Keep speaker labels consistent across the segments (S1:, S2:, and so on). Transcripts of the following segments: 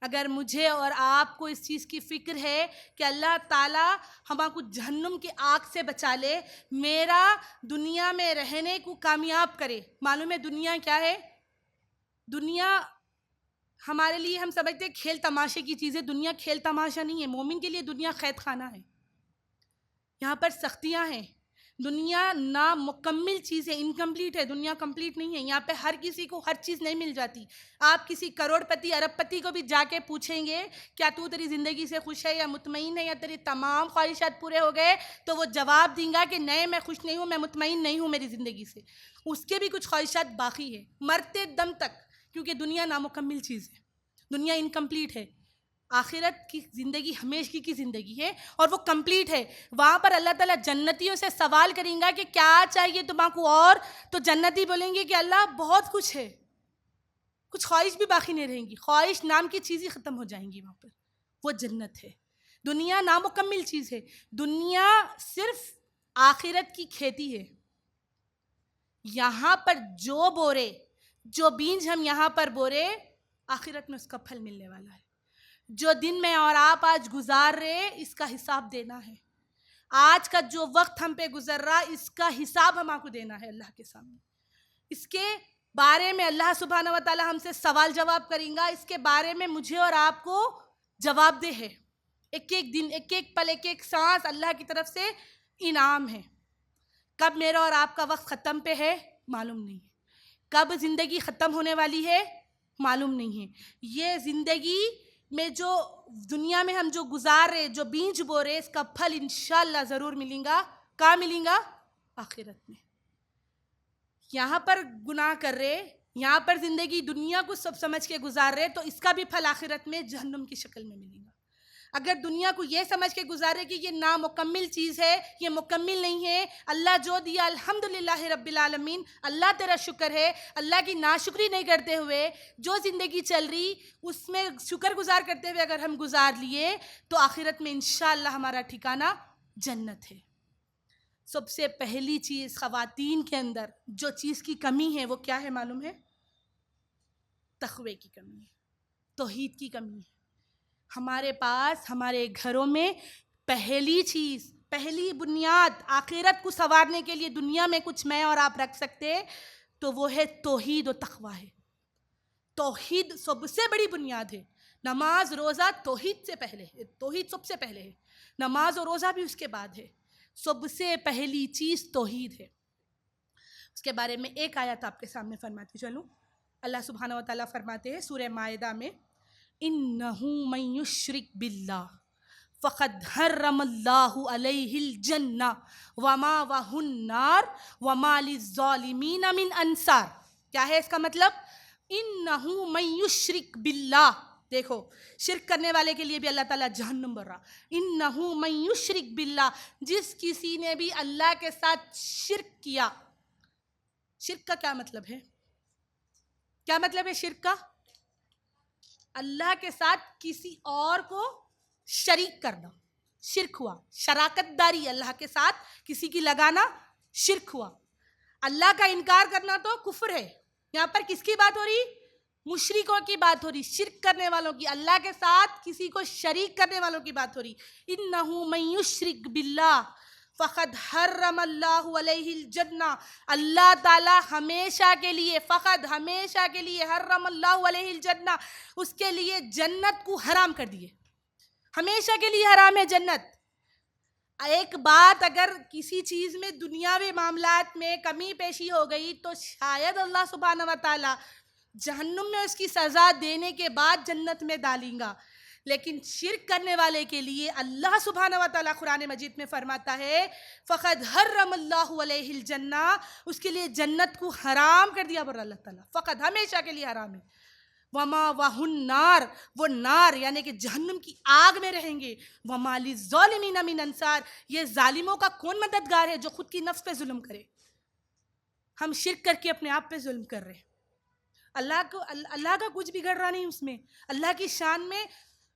S1: اگر مجھے اور آپ کو اس چیز کی فکر ہے کہ اللہ تعالیٰ ہمارے کو جہنم کی آگ سے بچا لے، میرا دنیا میں رہنے کو کامیاب کرے. معلوم ہے دنیا کیا ہے؟ دنیا ہمارے لیے ہم سمجھتے ہیں کھیل تماشے کی چیز ہے. دنیا کھیل تماشا نہیں ہے. مومن کے لیے دنیا قید خانہ ہے. یہاں پر سختیاں ہیں. دنیا نامکمل چیز ہے، انکمپلیٹ ہے. دنیا کمپلیٹ نہیں ہے. یہاں پہ ہر کسی کو ہر چیز نہیں مل جاتی. آپ کسی کروڑ پتی ارب پتی کو بھی جا کے پوچھیں گے کیا تو تیری زندگی سے خوش ہے یا مطمئن ہے یا تیری تمام خواہشات پورے ہو گئے، تو وہ جواب دیں گا کہ نہیں، میں خوش نہیں ہوں، میں مطمئن نہیں ہوں میری زندگی سے. اس کے بھی کچھ خواہشات باقی ہے مرتے دم تک، کیونکہ دنیا نامکمل چیز ہے. دنیا انکمپلیٹ ہے. آخرت کی زندگی ہمیشگی کی زندگی ہے اور وہ کمپلیٹ ہے. وہاں پر اللہ تعالیٰ جنتیوں سے سوال کریں گا کہ کیا چاہیے تمہاں کو، اور تو جنتی بولیں گے کہ اللہ بہت کچھ ہے. کچھ خواہش بھی باقی نہیں رہیں گی. خواہش نام کی چیز ہی ختم ہو جائیں گی. وہاں پر وہ جنت ہے. دنیا نامکمل چیز ہے. دنیا صرف آخرت کی کھیتی ہے. یہاں پر جو بورے، جو بیج ہم یہاں پر بورے، آخرت میں اس کا پھل ملنے والا ہے. جو دن میں اور آپ آج گزار رہے، اس کا حساب دینا ہے. آج کا جو وقت ہم پہ گزر رہا، اس کا حساب ہم کو دینا ہے اللہ کے سامنے. اس کے بارے میں اللہ سبحانہ و تعالی ہم سے سوال جواب کریں گا. اس کے بارے میں مجھے اور آپ کو جواب دہ ہے. ایک ایک دن، ایک ایک پل، ایک ایک سانس اللہ کی طرف سے انعام ہے. کب میرا اور آپ کا وقت ختم پہ ہے معلوم نہیں ہے. کب زندگی ختم ہونے والی ہے معلوم نہیں ہے. یہ زندگی میں جو دنیا میں ہم جو گزار رہے، جو بیج بو رہے، اس کا پھل انشاءاللہ ضرور ملیں گا. کہاں ملیں گا؟ آخرت میں. یہاں پر گناہ کر رہے، یہاں پر زندگی دنیا کو سب سمجھ کے گزار رہے، تو اس کا بھی پھل آخرت میں جہنم کی شکل میں ملے گا. اگر دنیا کو یہ سمجھ کے گزارے کہ یہ نامکمل چیز ہے، یہ مکمل نہیں ہے، اللہ جو دیا الحمدللہ رب العالمین، اللہ تیرا شکر ہے، اللہ کی ناشکری نہیں کرتے ہوئے جو زندگی چل رہی اس میں شکر گزار کرتے ہوئے اگر ہم گزار لیے، تو آخرت میں انشاءاللہ ہمارا ٹھکانہ جنت ہے. سب سے پہلی چیز خواتین کے اندر جو چیز کی کمی ہے وہ کیا ہے معلوم ہے؟ تقوی کی کمی ہے، توحید کی کمی ہے. ہمارے پاس ہمارے گھروں میں پہلی چیز، پہلی بنیاد آخرت کو سنوارنے کے لیے دنیا میں کچھ میں اور آپ رکھ سکتے تو وہ ہے توحید و تقوی ہے. توحید سب سے بڑی بنیاد ہے. نماز روزہ توحید سے پہلے ہے. توحید سب سے پہلے ہے. نماز اور روزہ بھی اس کے بعد ہے. سب سے پہلی چیز توحید ہے. اس کے بارے میں ایک آیت آپ کے سامنے فرماتی چلوں. اللہ سبحانہ و تعالیٰ فرماتے ہیں سورہ مائدہ میں، انہو من یشرک باللہ فقد حرم اللہ علیہ الجنہ وماوہ النار وما للظالمین من انصار. کیا ہے اس کا مطلب؟ انہو من یشرک باللہ. دیکھو، شرک کرنے والے کے لیے بھی اللہ تعالیٰ جہنم بھر رہا. انہو من یشرک باللہ، جس کسی نے بھی اللہ کے ساتھ شرک کیا. شرک کا کیا مطلب ہے؟ کیا مطلب ہے شرک کا؟ اللہ کے ساتھ کسی اور کو شریک کرنا، شرک ہوا. شراکت داری اللہ کے ساتھ کسی کی لگانا شرک ہوا. اللہ کا انکار کرنا تو کفر ہے. یہاں پر کس کی بات ہو رہی؟ مشرکوں کی بات ہو رہی، شرک کرنے والوں کی، اللہ کے ساتھ کسی کو شریک کرنے والوں کی بات ہو رہی. انہو من یشرک باللہ فقد حرم اللہ علیہ الجنہ، اللہ تعالیٰ ہمیشہ کے لیے، فقط ہمیشہ کے لیے، حرم اللہ علیہ الجنہ، اس کے لیے جنت کو حرام کر دیے. ہمیشہ کے لیے حرام ہے جنت. ایک بات اگر کسی چیز میں دنیاوی معاملات میں کمی پیشی ہو گئی تو شاید اللہ سبحانہ و تعالیٰ جہنم میں اس کی سزا دینے کے بعد جنت میں ڈالیں گا. لیکن شرک کرنے والے کے لیے اللہ سبحانہ و تعالیٰ قرآن مجید میں فرماتا ہے فقد حرم اللہ علیہ الجنہ، اس کے لیے جنت کو حرام کر دیا بر اللہ تعالیٰ، فقط ہمیشہ کے لیے حرام ہے. وما النار، وہ نار یعنی کہ جہنم کی آگ میں رہیں گے. وما للظالمین من انصار، یہ ظالموں کا کون مددگار ہے جو خود کی نفس پہ ظلم کرے. ہم شرک کر کے اپنے آپ پہ ظلم کر رہے ہیں. اللہ کا کچھ بگڑ رہا نہیں اس میں. اللہ کی شان میں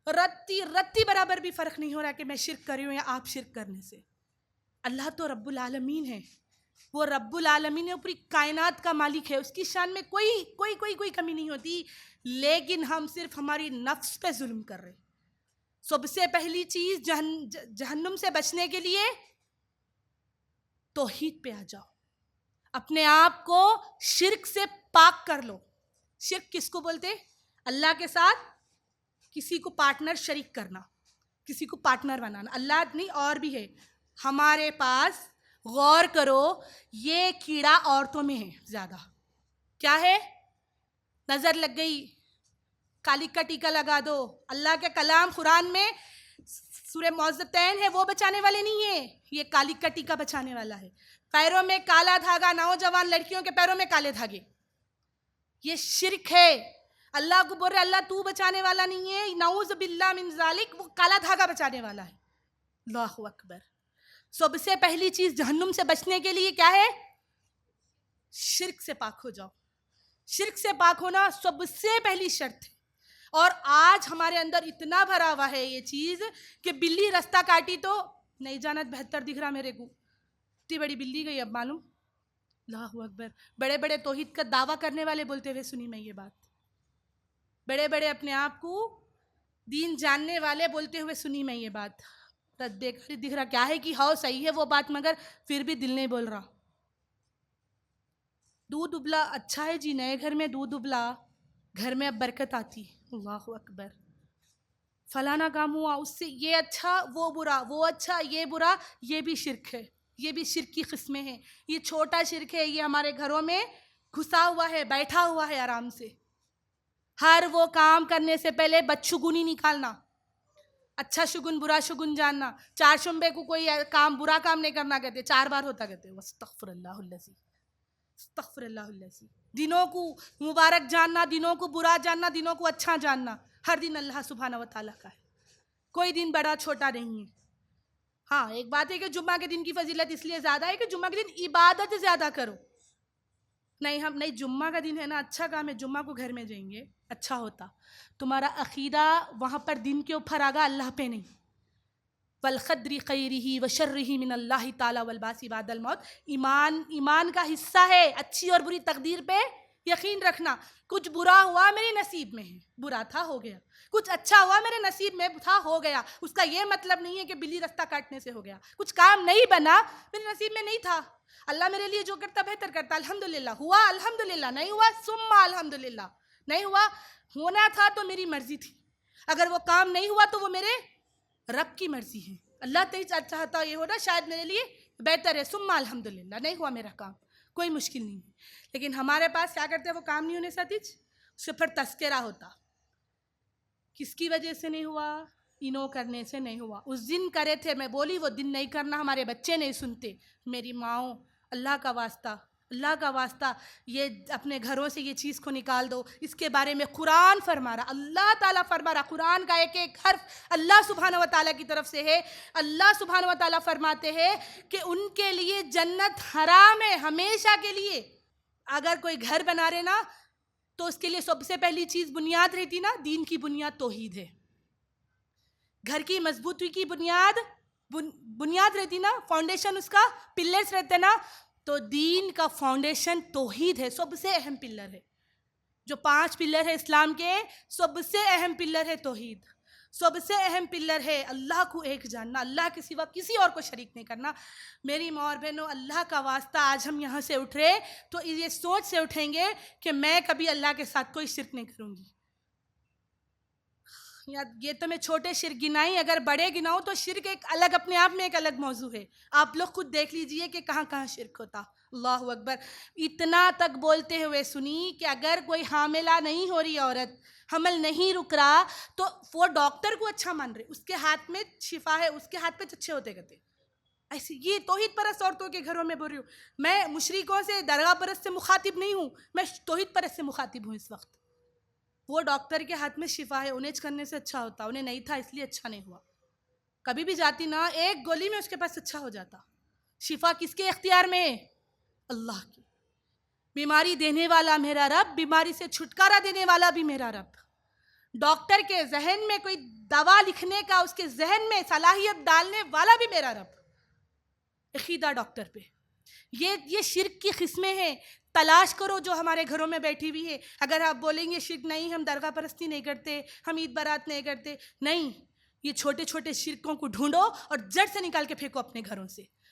S1: رتی برابر بھی فرق نہیں ہو رہا کہ میں شرک کر رہی ہوں یا آپ شرک کرنے سے. اللہ تو رب العالمین ہے. وہ رب العالمین ہے، پوری کائنات کا مالک ہے، اس کی شان میں کوئی کمی نہیں ہوتی، لیکن ہم صرف ہماری نفس پہ ظلم کر رہے ہیں۔ سب سے پہلی چیز جہنم سے بچنے کے لیے توحید پہ آ جاؤ، اپنے آپ کو شرک سے پاک کر لو۔ شرک کس کو بولتے؟ اللہ کے ساتھ کسی کو پارٹنر شریک کرنا، کسی کو پارٹنر بنانا۔ اللہ نہیں، اور بھی ہے ہمارے پاس، غور کرو، یہ کیڑا عورتوں میں ہے زیادہ۔ کیا ہے؟ نظر لگ گئی، کالی کا ٹیکا لگا دو۔ اللہ کے کلام قرآن میں سورہ معوذتین ہے، وہ بچانے والے نہیں ہیں، یہ کالی کا ٹیکا بچانے والا ہے۔ پیروں میں کالا دھاگا، نوجوان لڑکیوں کے پیروں میں کالے دھاگے، یہ شرک ہے۔ اللہ کو بول رہے اللہ تو بچانے والا نہیں ہے، نعوذ باللہ من ذالک، وہ کالا دھاگا بچانے والا ہے۔ اللہ اکبر۔ سب سے پہلی چیز جہنم سے بچنے کے لیے کیا ہے؟ شرک سے پاک ہو جاؤ۔ شرک سے پاک ہونا سب سے پہلی شرط ہے۔ اور آج ہمارے اندر اتنا بھرا ہوا ہے یہ چیز کہ بلی رستہ کاٹی تو نہیں جانا بہتر دکھ رہا میرے کو، اتنی بڑی بلی گئی اب معلوم۔ اللہ اکبر۔ بڑے بڑے توحید کا دعویٰ کرنے والے بولتے ہوئے سنی میں یہ بات، بڑے بڑے اپنے آپ کو دین جاننے والے بولتے ہوئے سنی میں یہ بات، دیکھ دکھ رہا کیا ہے کہ ہاں صحیح ہے وہ بات، مگر پھر بھی دل نہیں بول رہا۔ دودھ ابلا اچھا ہے جی، نئے گھر میں دودھ ابلا، گھر میں اب برکت آتی۔ اللہ اکبر۔ فلانا کام ہوا، اس سے یہ اچھا وہ برا، وہ اچھا یہ برا، یہ بھی شرک ہے، یہ بھی شرک کی قسمیں ہیں۔ یہ چھوٹا شرک ہے، یہ ہمارے گھروں میں گھسا ہوا ہے، بیٹھا ہوا ہے آرام سے۔ ہر وہ کام کرنے سے پہلے بدشگونی نکالنا، اچھا شگن برا شگن جاننا۔ چار شنبے کو کوئی کام برا کام نہیں کرنا کہتے، 4 بار ہوتا کہتے، استغفر اللہ العظیم، استغفر اللہ العظیم۔ دنوں کو مبارک جاننا، دنوں کو برا جاننا، دنوں کو اچھا جاننا۔ ہر دن اللہ سبحانہ و تعالیٰ کا ہے، کوئی دن بڑا چھوٹا نہیں ہے۔ ہاں ایک بات ہے کہ جمعہ کے دن کی فضیلت اس لیے زیادہ ہے کہ جمعہ کے دن عبادت زیادہ کرو۔ نہیں ہم نہیں، جمعہ کا دن ہے نا، اچھا کام ہے، جمعہ کو گھر میں جائیں گے اچھا ہوتا، تمہارا عقیدہ وہاں پر دن کے اوپر آگا، اللہ پہ نہیں۔ والقدر خیرہ وشرہ من اللہ تعالی والبعث بعد الموت، ایمان کا حصہ ہے اچھی اور بری تقدیر پہ یقین رکھنا۔ کچھ برا ہوا میرے نصیب میں ہے، برا تھا ہو گیا، کچھ اچھا ہوا میرے نصیب میں تھا ہو گیا، اس کا یہ مطلب نہیں ہے کہ بلی رستہ کاٹنے سے ہو گیا۔ کچھ کام نہیں بنا میرے نصیب میں نہیں تھا، اللہ میرے لیے جو کرتا بہتر کرتا، الحمدللہ ہوا، الحمدللہ نہیں ہوا ثم الحمدللہ، نہیں ہوا، ہونا تھا تو میری مرضی تھی، اگر وہ کام نہیں ہوا تو وہ میرے رب کی مرضی ہے، اللہ تعالیٰ چاہتا یہ ہونا شاید میرے لیے بہتر ہے، ثم الحمدللہ، نہیں ہوا میرا کام کوئی مشکل نہیں ہے۔ لیکن ہمارے پاس کیا کرتے ہیں، وہ کام نہیں ہونے سے اس سے پھر تذکرہ ہوتا، کس کی وجہ سے نہیں ہوا، انہوں کرنے سے نہیں ہوا، اس دن کرے تھے، میں بولی وہ دن نہیں کرنا، ہمارے بچے نہیں سنتے، میری ماؤں اللہ کا واسطہ، اللہ کا واسطہ یہ اپنے گھروں سے یہ چیز کو نکال دو۔ اس کے بارے میں قرآن فرما رہا، اللہ تعالیٰ فرما رہا، قرآن کا ایک ایک حرف اللہ سبحانہ و تعالیٰ کی طرف سے ہے۔ اللہ سبحانہ و تعالیٰ فرماتے ہیں کہ ان کے لیے جنت حرام ہے ہمیشہ کے لیے۔ اگر کوئی گھر بنا رہے نا تو اس کے لیے سب سے پہلی چیز بنیاد رہتی نا، دین کی بنیاد توحید ہے۔ گھر کی مضبوطی کی بنیاد رہتی نا، فاؤنڈیشن اس کا پلرز رہتے نا، تو دین کا فاؤنڈیشن توحید ہے، سب سے اہم پلر ہے۔ جو 5 پلر ہے اسلام کے، سب سے اہم پلر ہے توحید، سب سے اہم پلر ہے اللہ کو ایک جاننا، اللہ کے سوا کسی اور کو شریک نہیں کرنا۔ میری ماں اور بہنوں، اللہ کا واسطہ آج ہم یہاں سے اٹھ رہے تو یہ سوچ سے اٹھیں گے کہ میں کبھی اللہ کے ساتھ کوئی شرک نہیں کروں گی۔ یہ تو میں چھوٹے شرک گنائی، اگر بڑے گناؤں تو شرک ایک الگ، اپنے آپ میں ایک الگ موضوع ہے، آپ لوگ خود دیکھ لیجئے کہ کہاں کہاں شرک ہوتا۔ اللہ اکبر۔ اتنا تک بولتے ہوئے سنی کہ اگر کوئی حاملہ نہیں ہو رہی عورت، حمل نہیں رک رہا، تو وہ ڈاکٹر کو اچھا مان رہے، اس کے ہاتھ میں شفا ہے، اس کے ہاتھ پہ اچھے ہوتے کہتے۔ ایسی یہ توحید پرست عورتوں کے گھروں میں بول رہی ہوں، میں مشرکوں سے، درگاہ پرست سے مخاطب نہیں ہوں، میں توحید پرست سے مخاطب ہوں اس وقت۔ وہ ڈاکٹر کے ہاتھ میں شفا ہے، انہیں کرنے سے اچھا ہوتا، انہیں نہیں تھا اس لیے اچھا نہیں ہوا، کبھی بھی جاتی نا ایک گولی میں اس کے پاس اچھا ہو جاتا۔ شفا کس کے اختیار میں؟ اللہ کی۔ بیماری دینے والا میرا رب، بیماری سے چھٹکارا دینے والا بھی میرا رب۔ ڈاکٹر کے ذہن میں کوئی دوا لکھنے کا، اس کے ذہن میں صلاحیت ڈالنے والا بھی میرا رب۔ عقیدہ ڈاکٹر پہ، یہ شرک کی قسمیں ہیں، تلاش کرو جو ہمارے گھروں میں بیٹھی ہوئی ہے. اگر آپ بولیں گے شرک نہیں، ہم درگاہ پرستی نہیں کرتے، ہم عید برات نہیں کرتے، نہیں، یہ چھوٹے چھوٹے شرکوں کو ڈھونڈو اور جڑ سے نکال کے پھینکو اپنے گھروں سے.